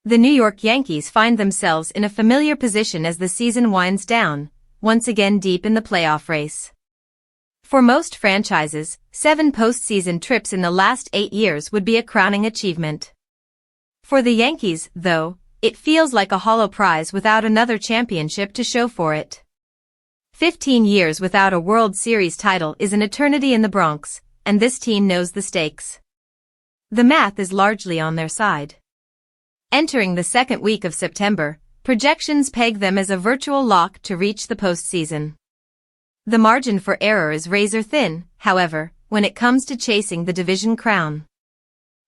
The New York Yankees find themselves in a familiar position as the season winds down, once again deep in the playoff race. For most franchises, 7 postseason trips in the last 8 years would be a crowning achievement. For the Yankees, though, it feels like a hollow prize without another championship to show for it. 15 years without a World Series title is an eternity in the Bronx, and this team knows the stakes. The math is largely on their side. Entering the second week of September, projections peg them as a virtual lock to reach the postseason. The margin for error is razor thin, however, when it comes to chasing the division crown.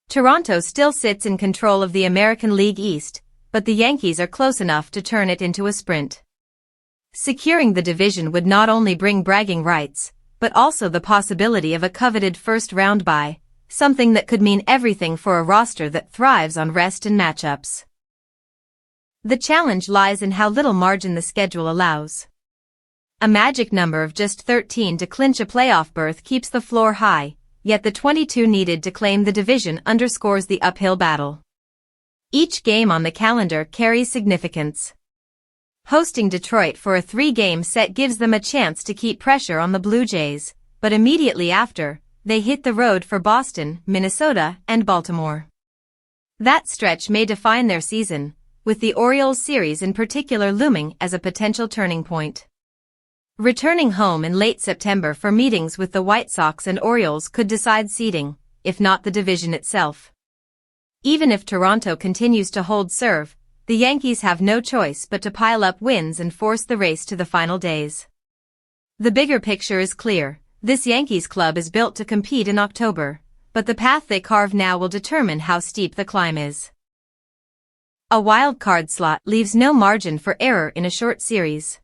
Toronto still sits in control of the American League East, but the Yankees are close enough to turn it into a sprint. Securing the division would not only bring bragging rights, but also the possibility of a coveted first-round bye, something that could mean everything for a roster that thrives on rest and matchups. The challenge lies in how little margin the schedule allows. A magic number of just 13 to clinch a playoff berth keeps the floor high, yet the 22 needed to claim the division underscores the uphill battle. Each game on the calendar carries significance. Hosting Detroit for a 3-game set gives them a chance to keep pressure on the Blue Jays, but immediately after, they hit the road for Boston, Minnesota, and Baltimore. That stretch may define their season, with the Orioles series in particular looming as a potential turning point. Returning home in late September for meetings with the White Sox and Orioles could decide seeding, if not the division itself. Even if Toronto continues to hold serve, the Yankees have no choice but to pile up wins and force the race to the final days. The bigger picture is clear. This Yankees club is built to compete in October, but the path they carve now will determine how steep the climb is. A wild card slot leaves no margin for error in a short series.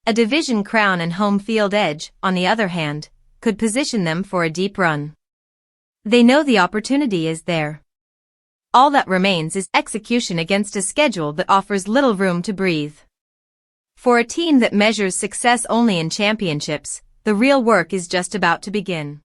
A division crown and home field edge, on the other hand, could position them for a deep run. They know the opportunity is there. All that remains is execution against a schedule that offers little room to breathe. For a team that measures success only in championships, the real work is just about to begin.